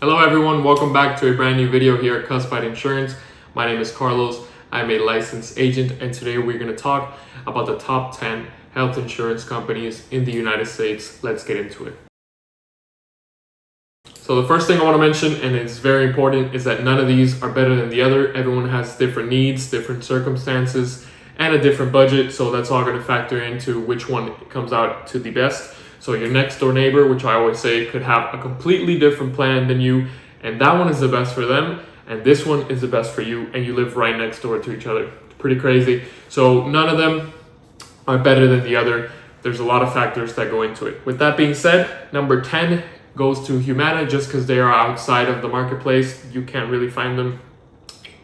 Hello everyone, welcome back to a brand new video here at Cuspide Insurance. My name is Carlos, I'm a licensed agent, and today we're going to talk about the top 10 health insurance companies in the United States. Let's get into it. So the first thing I want to mention, and it's very important, is that none of these are better than the other. Everyone has different needs, different circumstances, and a different budget, so that's all going to factor into which one comes out to the best. So your next door neighbor, which I always say, could have a completely different plan than you, and that one is the best for them, and this one is the best for you, and you live right next door to each other. It's pretty crazy. So none of them are better than the other. There's a lot of factors that go into it. With that being said, number 10 goes to Humana, just because they are outside of the marketplace. You can't really find them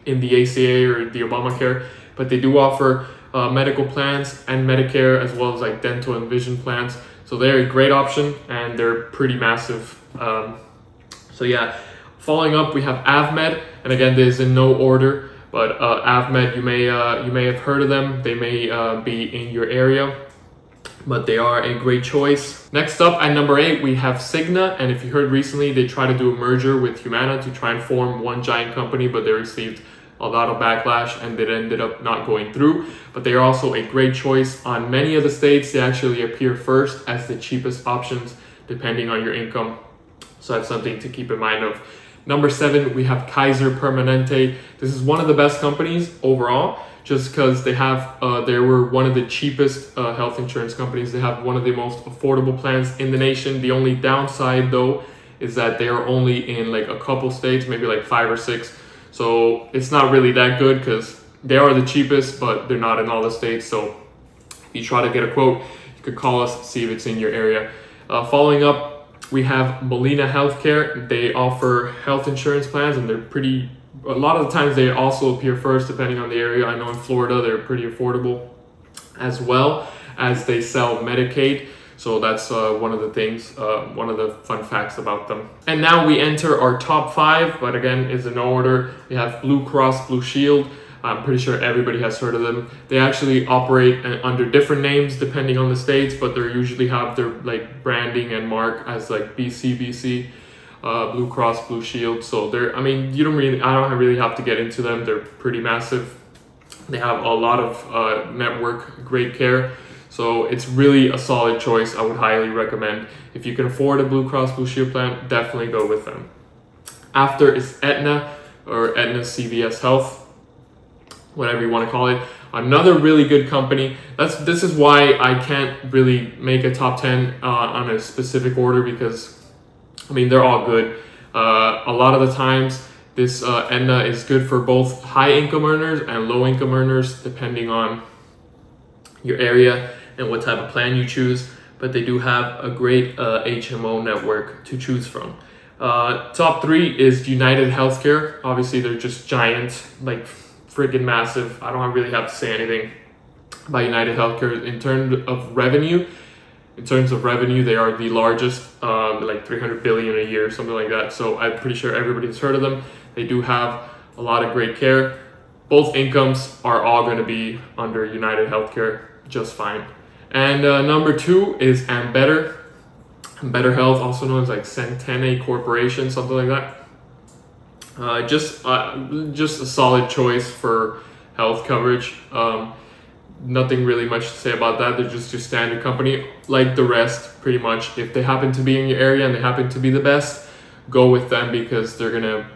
in the ACA or the Obamacare, but they do offer medical plans and Medicare, as well as like dental and vision plans. So they're a great option, and they're pretty massive. So yeah, following up, we have AvMed, and again, this is in no order, but AvMed, you may have heard of them. They may be in your area, but they are a great choice. Next up, at number 8, we have Cigna, and if you heard recently, they tried to do a merger with Humana to try and form one giant company, but they received a lot of backlash and it ended up not going through. But they are also a great choice. On many of the states, they actually appear first as the cheapest options depending on your income, so that's something to keep in mind of. Number 7, we have Kaiser Permanente. This is one of the best companies overall, just because they were one of the cheapest health insurance companies. They have one of the most affordable plans in the nation. The only downside though is that they are only in like a couple states, maybe like 5 or 6. So it's not really that good because they are the cheapest, but they're not in all the states. So if you try to get a quote, you could call us, see if it's in your area. Following up, we have Molina Healthcare. They offer health insurance plans, and a lot of the times they also appear first depending on the area. I know in Florida, they're pretty affordable, as well as they sell Medicaid. So that's one of the things, one of the fun facts about them. And now we enter our top 5, but again, it's in no order. We have Blue Cross Blue Shield. I'm pretty sure everybody has heard of them. They actually operate under different names depending on the states, but they usually have their like branding and mark as like BCBC, Blue Cross Blue Shield. So I don't really have to get into them. They're pretty massive. They have a lot of network, great care. So it's really a solid choice. I would highly recommend. If you can afford a Blue Cross Blue Shield plan, definitely go with them. After is Aetna, or Aetna CVS Health, whatever you want to call it. Another really good company. This is why I can't really make a top 10 on a specific order, because they're all good. A lot of the times this Aetna is good for both high income earners and low income earners, depending on your area and what type of plan you choose, but they do have a great HMO network to choose from. Top 3 is United Healthcare. Obviously, they're just giant, like freaking massive. I don't really have to say anything about United Healthcare. In terms of revenue, they are the largest, like 300 billion a year, something like that. So I'm pretty sure everybody's heard of them. They do have a lot of great care. Both incomes are all going to be under United Healthcare just fine. And number 2 is Ambetter. Ambetter Health, also known as like Centene Corporation, something like that. Just a solid choice for health coverage. Nothing really much to say about that. They're just your standard company, like the rest, pretty much. If they happen to be in your area and they happen to be the best, go with them, because they're gonna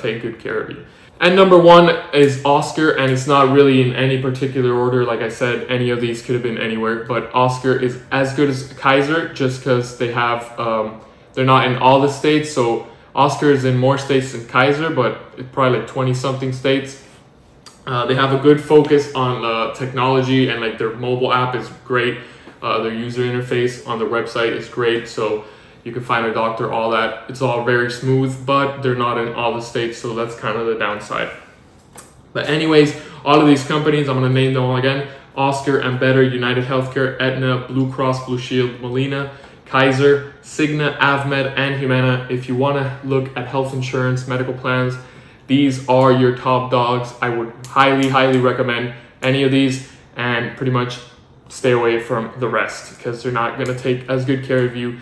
take good care of you. And number 1 is Oscar, and it's not really in any particular order. Like I said, any of these could have been anywhere, but Oscar is as good as Kaiser, just because they have, they're not in all the states. So Oscar is in more states than Kaiser, but it's probably like 20 something states. They have a good focus on technology, and like their mobile app is great. Their user interface on their website is great. So you can find a doctor, all that. It's all very smooth, but they're not in all the states, so that's kind of the downside. But anyways, all of these companies, I'm going to name them all again: Oscar, Ambetter, United Healthcare, Aetna, Blue Cross Blue Shield, Molina, Kaiser, Cigna, AvMed, and Humana. If you want to look at health insurance, medical plans, these are your top dogs. I would highly, highly recommend any of these, and pretty much stay away from the rest, because they're not going to take as good care of you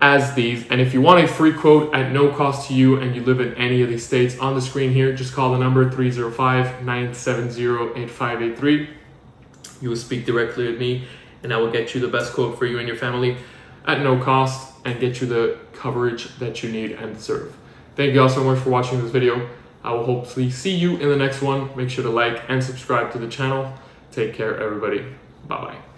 as these. And if you want a free quote at no cost to you and you live in any of these states on the screen here, just call the number 305-970-8583. You will speak directly with me and I will get you the best quote for you and your family at no cost and get you the coverage that you need and deserve. Thank you all so much for watching this video. I will hopefully see you in the next one. Make sure to like and subscribe to the channel. Take care, everybody. Bye-bye.